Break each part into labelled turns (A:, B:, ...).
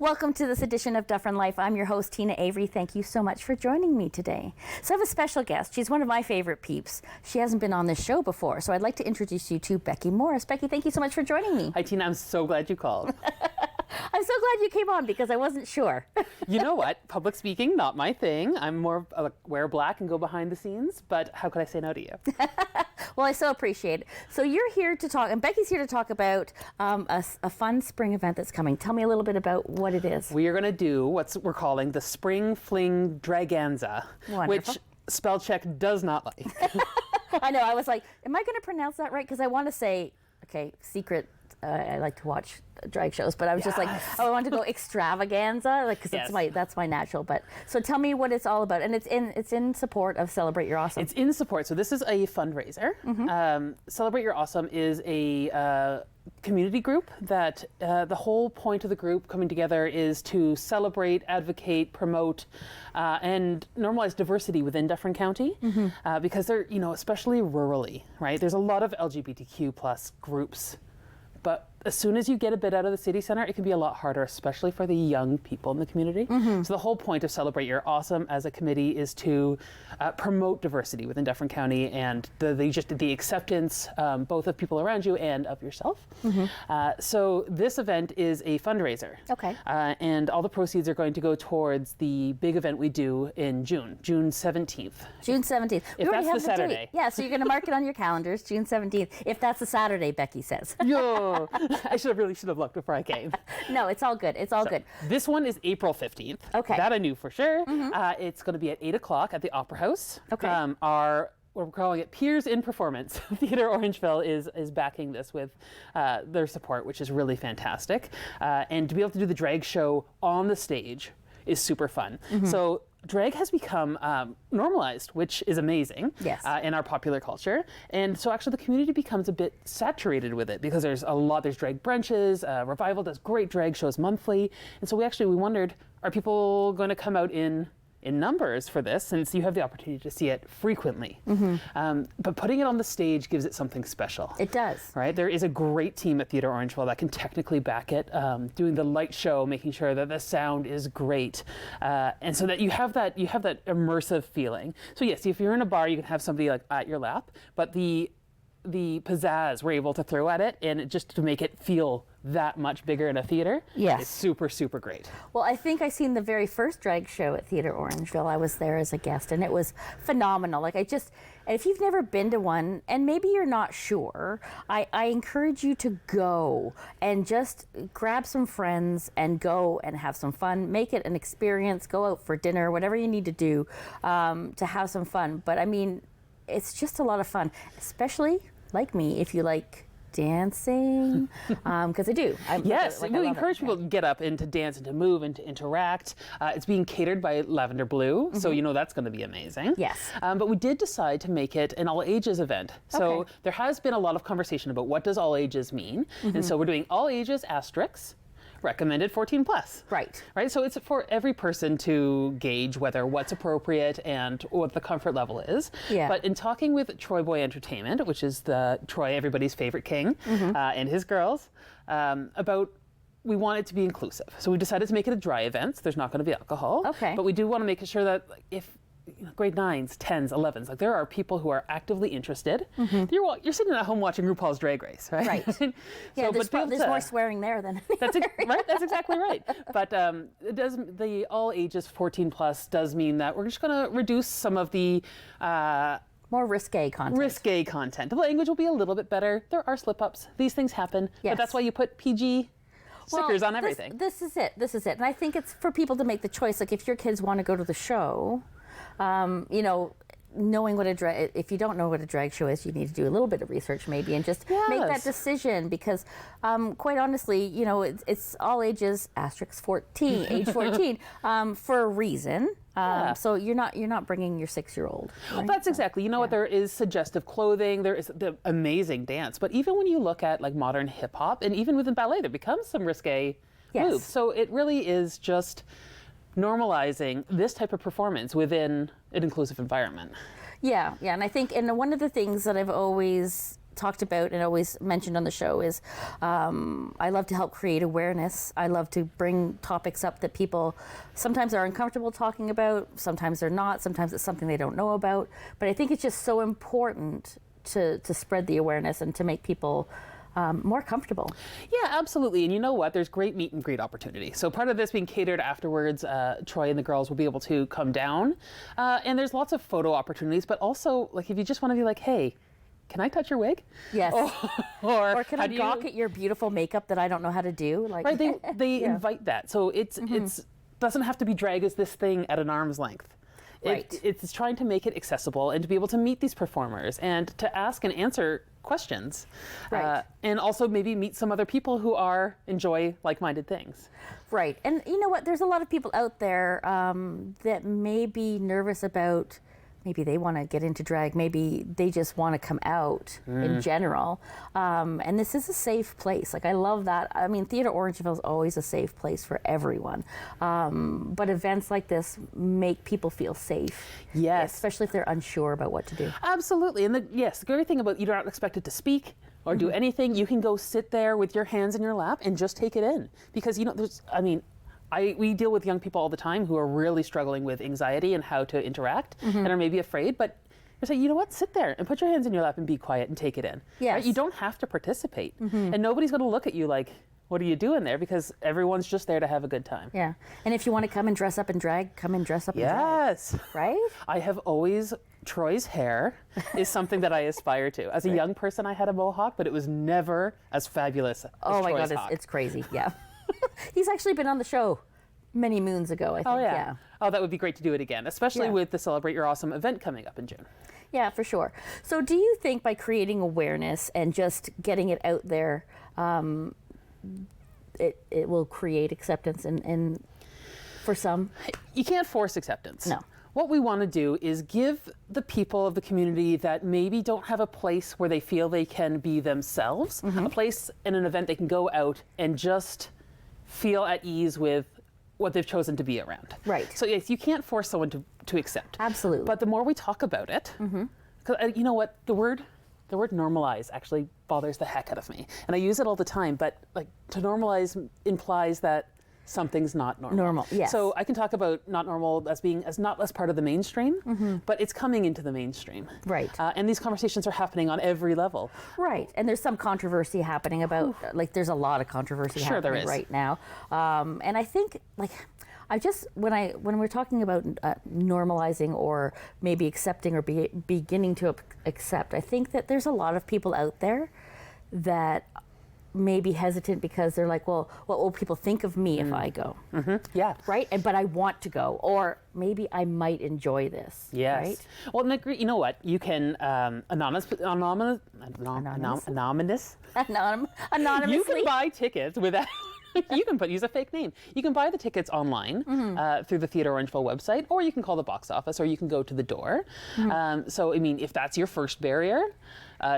A: Welcome to this edition of Dufferin Life. I'm your host, Tina Avery. Thank you so much for joining me today. So I have a special guest. She's one of my favorite peeps. She hasn't been on this show before, so I'd like to introduce you to Becky Morris. Becky, thank you so much for joining me.
B: Hi, Tina. I'm so glad you called.
A: I'm so glad you came on because I wasn't sure.
B: You know what? Public speaking, not my thing. I'm more wear black and go behind the scenes, but how could I say no to you?
A: Well, I so appreciate it. So you're here to talk, and Becky's here to talk about a fun spring event that's coming. Tell me a little bit about what it is.
B: We are going to do what we're calling the Spring Fling Draganza,
A: Wonderful.
B: which spell check does not like.
A: I know. I was like, am I going to pronounce that right? Because I want to say, okay, secret. I like to watch drag shows, but I was just like, oh, I want to go extravaganza, like, because that's my natural. But so tell me what it's all about, and it's in support of Celebrate Your Awesome.
B: It's in support. So this is a fundraiser. Mm-hmm. Celebrate Your Awesome is a community group that the whole point of the group coming together is to celebrate, advocate, promote, and normalize diversity within Dufferin County, because they're, especially rurally, right? There's a lot of LGBTQ plus groups. But as soon as you get a bit out of the city center, it can be a lot harder, especially for the young people in the community. So the whole point of Celebrate Your Awesome as a committee is to promote diversity within Dufferin County and the acceptance both of people around you and of yourself. So this event is a fundraiser.
A: Okay.
B: And all the proceeds are going to go towards the big event we do in June 17th.
A: June 17th.
B: If that's the Saturday.
A: Yeah, so you're going to mark it on your calendars, June 17th. If that's the Saturday, Becky says.
B: Yo, I really should have looked before I came.
A: No, it's all good. It's all good.
B: This one is April 15th.
A: Okay.
B: That I knew for sure. It's going to be at 8 o'clock at the Opera House.
A: Okay.
B: We're calling it Peers in Performance. Theatre Orangeville is backing this with their support, which is really fantastic. And to be able to do the drag show on the stage is super fun. So drag has become normalized, which is amazing.
A: Yes.
B: In our popular culture. And so actually the community becomes a bit saturated with it because there's drag brunches, Revival does great drag shows monthly. And so we wondered, are people going to come out in numbers for this, since you have the opportunity to see it frequently? But putting it on the stage gives it something special.
A: It does.
B: Right? There is a great team at Theatre Orangeville that can technically back it, doing the light show, making sure that the sound is great, and so that you have that immersive feeling. So yes, if you're in a bar, you can have somebody like at your lap, but the pizzazz we're able to throw at it, and just to make it feel that much bigger in a theater,
A: yes,
B: is super, super great.
A: Well, I think I seen the very first drag show at Theatre Orangeville. I was there as a guest, and it was phenomenal. If you've never been to one, and maybe you're not sure, I encourage you to go and just grab some friends and go and have some fun. Make it an experience. Go out for dinner, whatever you need to do to have some fun. But I mean, it's just a lot of fun, especially like me, if you like dancing, because I do.
B: Yes, we encourage people to get up and to dance and to move and to interact. It's being catered by Lavender Blue, so that's going to be amazing.
A: Yes.
B: But we did decide to make it an all ages event. So there has been a lot of conversation about what does all ages mean, and so we're doing all ages asterisks. Recommended 14 plus.
A: Right.
B: So it's for every person to gauge what's appropriate and what the comfort level is.
A: Yeah.
B: But in talking with Troy Boy Entertainment, which is Troy, everybody's favorite king, and his girls, we want it to be inclusive. So we decided to make it a dry event. So there's not going to be alcohol.
A: Okay.
B: But we do want to make sure that if grade 9s, 10s, 11s, there are people who are actively interested. You're sitting at home watching RuPaul's Drag Race, right?
A: Right. Yeah, there's more swearing there than
B: that's right. That's exactly right. But the all ages 14 plus does mean that we're just going to reduce some of the
A: more risque content.
B: The language will be a little bit better. There are slip-ups. These things happen. Yes. But that's why you put PG stickers on everything.
A: This is it. And I think it's for people to make the choice. Like if your kids want to go to the show, knowing what if you don't know what a drag show is, you need to do a little bit of research maybe and just make that decision, because quite honestly, it's all ages asterisk 14, age 14, for a reason. So you're not bringing your 6-year-old. Right?
B: That's exactly. What there is suggestive clothing, there is the amazing dance, but even when you look at modern hip hop and even within ballet, there becomes some risque moves. So it really is just normalizing this type of performance within an inclusive environment.
A: Yeah, and I think, and one of the things that I've always talked about and always mentioned on the show is I love to help create awareness. I love to bring topics up that people sometimes are uncomfortable talking about, sometimes they're not, sometimes it's something they don't know about. But I think it's just so important to spread the awareness and to make people more comfortable.
B: Yeah, absolutely. And you know what? There's great meet and greet opportunity. So part of this being catered afterwards, Troy and the girls will be able to come down. And there's lots of photo opportunities, but also like if you just want to be like, hey, can I touch your wig?
A: Yes. Or can I
B: how
A: gawk at your beautiful makeup that I don't know how to do? Like,
B: right, they
A: Yeah.
B: invite that. So it's doesn't have to be drag as this thing at an arm's length.
A: Right.
B: It's trying to make it accessible and to be able to meet these performers and to ask and answer questions.
A: Right.
B: And also maybe meet some other people who enjoy like-minded things.
A: Right. And you know what? There's a lot of people out there that may be nervous about, maybe they want to get into drag, maybe they just want to come out in general. And this is a safe place. Like, I love that. I mean, Theatre Orangeville is always a safe place for everyone. But events like this make people feel safe.
B: Yes.
A: Especially if they're unsure about what to do.
B: Absolutely. And the great thing about you're not expected to speak or do anything. You can go sit there with your hands in your lap and just take it in. Because, we deal with young people all the time who are really struggling with anxiety and how to interact and are maybe afraid, but you're saying, you know what, sit there and put your hands in your lap and be quiet and take it in.
A: Yes.
B: Right? You don't have to participate. And nobody's going to look at you like, what are you doing there? Because everyone's just there to have a good time.
A: Yeah. And if you want to come and dress up in drag, come and dress up in drag.
B: Yes.
A: Right?
B: I have always, Troy's hair is something that I aspire to. As a young person, I had a mohawk, but it was never as fabulous as
A: Oh my
B: Troy's
A: God,
B: hawk.
A: it's crazy. Yeah. He's actually been on the show many moons ago, I think.
B: Oh, yeah. Oh, that would be great to do it again, especially
A: Yeah.
B: with the Celebrate Your Awesome event coming up in June.
A: Yeah, for sure. So do you think by creating awareness and just getting it out there, it will create acceptance in for some?
B: You can't force acceptance.
A: No.
B: What we want to do is give the people of the community that maybe don't have a place where they feel they can be themselves, a place in an event they can go out and just feel at ease with what they've chosen to be around.
A: Right.
B: So yes, you can't force someone to accept.
A: Absolutely.
B: But the more we talk about it, 'cause, you know what, the word normalize actually bothers the heck out of me. And I use it all the time, but like to normalize implies that something's not normal.
A: Normal, yes.
B: So I can talk about not normal as being as not less part of the mainstream, but it's coming into the mainstream.
A: Right.
B: And these conversations are happening on every level.
A: Right. And there's some controversy happening about, like, there's a lot of controversy
B: Sure there
A: happening
B: is.
A: right now. And I think, like, when we're talking about normalizing or maybe accepting or beginning to accept, I think that there's a lot of people out there that may be hesitant because they're like, well, what will people think of me if I go?
B: Yeah.
A: Right? But I want to go, or maybe I might enjoy this.
B: Yes.
A: Right?
B: Well, you know what? You can anonymously. You can buy tickets without. You can use a fake name. You can buy the tickets online through the Theatre Orangeville website, or you can call the box office, or you can go to the door. So, I mean, if that's your first barrier,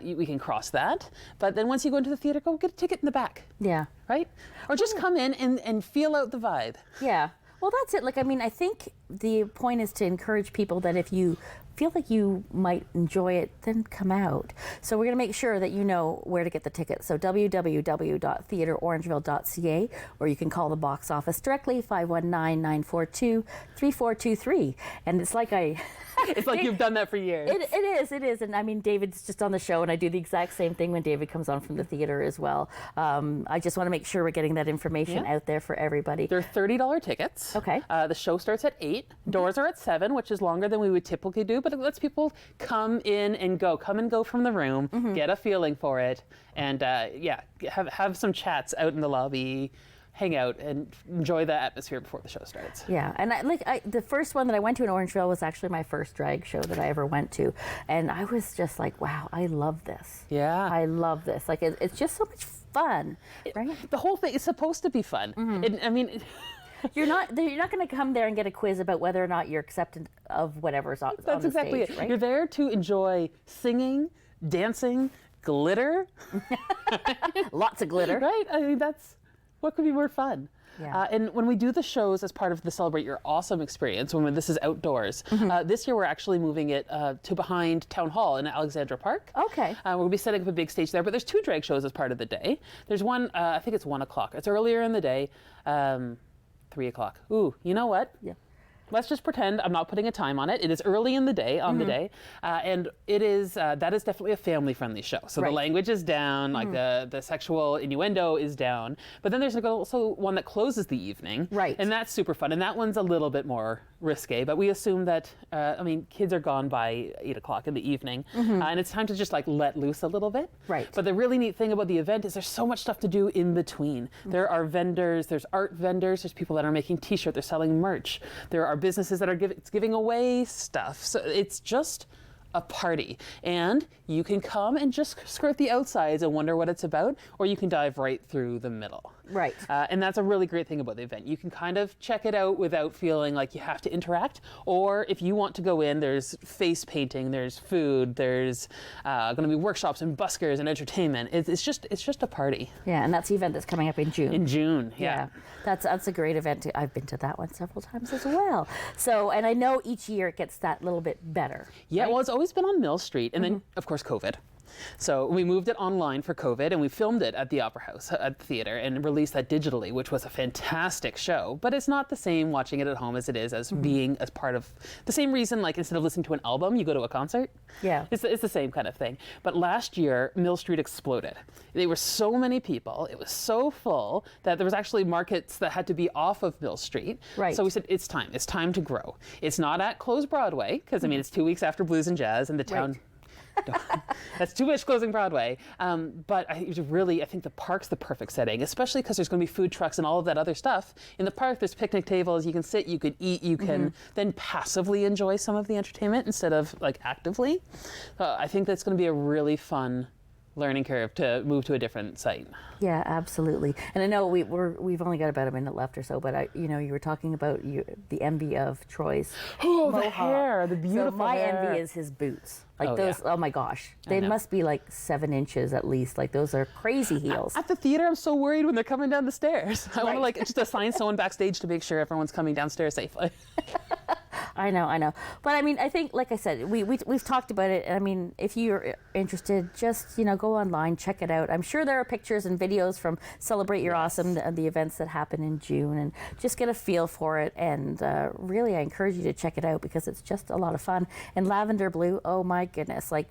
B: we can cross that. But then once you go into the theatre, go get a ticket in the back.
A: Yeah.
B: Right? Or just come in and feel out the vibe.
A: Yeah. Well, that's it. Like, I mean, I think the point is to encourage people that if you feel like you might enjoy it, then come out. So we're going to make sure that you know where to get the tickets. So www.theatreorangeville.ca, or you can call the box office directly, 519-942-3423. And it's like
B: It's like you've done that for years.
A: It is. And I mean, David's just on the show, and I do the exact same thing when David comes on from the theater as well. I just want to make sure we're getting that information out there for everybody.
B: They're $30 tickets.
A: Okay.
B: The show starts at 8. Doors are at 7, which is longer than we would typically do, but it lets people come in and go. Come and go from the room, get a feeling for it, and have some chats out in the lobby, hang out, and enjoy the atmosphere before the show starts.
A: Yeah, and the first one that I went to in Orangeville was actually my first drag show that I ever went to, and I was just like, wow, I love this.
B: Yeah.
A: I love this. Like, it's just so much fun, right?
B: The whole thing is supposed to be fun. I mean,
A: You're not going to come there and get a quiz about whether or not you're accepted of whatever's on
B: that's
A: the
B: exactly
A: stage,
B: it.
A: right?
B: You're there to enjoy singing, dancing, glitter.
A: Lots of glitter.
B: Right? I mean, what could be more fun?
A: Yeah.
B: And when we do the shows as part of the Celebrate Your Awesome experience, when this is outdoors, this year we're actually moving it to behind Town Hall in Alexandra Park.
A: Okay.
B: We'll be setting up a big stage there, but there's 2 drag shows as part of the day. There's one, I think it's 1 o'clock. It's earlier in the day, 3 o'clock. Ooh, you know what?
A: Yeah.
B: Let's just pretend I'm not putting a time on it. It is early in the day, on the day, and it is that is definitely a family-friendly show. So the language is down, like the sexual innuendo is down. But then there's also one that closes the evening,
A: right?
B: And that's super fun. And that one's a little bit more risque. But we assume that I mean, kids are gone by 8 o'clock in the evening, and it's time to just like let loose a little bit.
A: Right.
B: But the really neat thing about the event is there's so much stuff to do in between. There are vendors, there's art vendors, there's people that are making T-shirts, they're selling merch. There are businesses that are giving away stuff. So it's just a party, and you can come and just skirt the outsides and wonder what it's about, or you can dive right through the middle.
A: Right.
B: And that's a really great thing about the event. You can kind of check it out without feeling like you have to interact, or if you want to go in, there's face painting, there's food, there's going to be workshops and buskers and entertainment. It's just a party.
A: Yeah, and that's the event that's coming up in June.
B: In June, yeah.
A: That's a great event. I've been to that one several times as well. So, and I know each year it gets that little bit better.
B: Yeah,
A: right?
B: well, it's always been on Mill Street, and then, of course, COVID. So we moved it online for COVID, and we filmed it at the Opera House, at the theater, and released that digitally, which was a fantastic show. But it's not the same watching it at home as it is as being as part of the same reason, like instead of listening to an album, you go to a concert.
A: Yeah.
B: It's the same kind of thing. But last year, Mill Street exploded. There were so many people. It was so full that there was actually markets that had to be off of Mill Street.
A: Right.
B: So we said, it's time. It's time to grow. It's not at closed Broadway, because, I mean, it's 2 weeks after Blues and Jazz, and the town...
A: Right.
B: That's too much closing Broadway. But it was really, I think the park's the perfect setting, especially because there's going to be food trucks and all of that other stuff. In the park, there's picnic tables. You can sit, you can eat, you can then passively enjoy some of the entertainment instead of like actively. I think that's going to be a really fun learning curve to move to a different site.
A: Yeah, absolutely. And I know we've only got about a minute left or so, but you were talking about the envy of Troy's
B: the
A: mohawk.
B: hair, the beautiful
A: So my
B: hair.
A: envy is his boots. Like
B: Oh,
A: those,
B: yeah.
A: oh my gosh. They must be like 7 inches at least. Like those are crazy heels.
B: At the theater, I'm so worried when they're coming down the stairs. I want to
A: Right.
B: like just assign someone backstage to make sure everyone's coming downstairs safely.
A: I know. But I mean, I think, like I said, we've talked about it. I mean, if you're interested, just, go online, check it out. I'm sure there are pictures and videos from Celebrate Your Awesome, the events that happen in June, and just get a feel for it. And really, I encourage you to check it out because it's just a lot of fun. And lavender blue, oh my goodness, like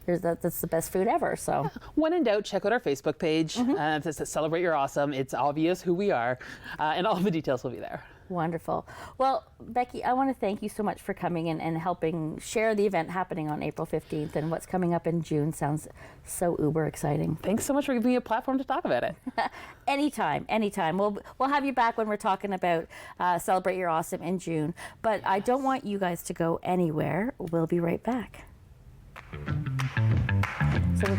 A: that's the best food ever. So
B: when in doubt, check out our Facebook page. It says Celebrate Your Awesome. It's obvious who we are, and all the details will be there.
A: Wonderful. Well, Becky, I want to thank you so much for coming in and helping share the event happening on April 15th, and what's coming up in June sounds so uber exciting.
B: Thanks so much for giving me a platform to talk about it.
A: Anytime. We'll have you back when we're talking about Celebrate Your Awesome in June, but I don't want you guys to go anywhere. We'll be right back. So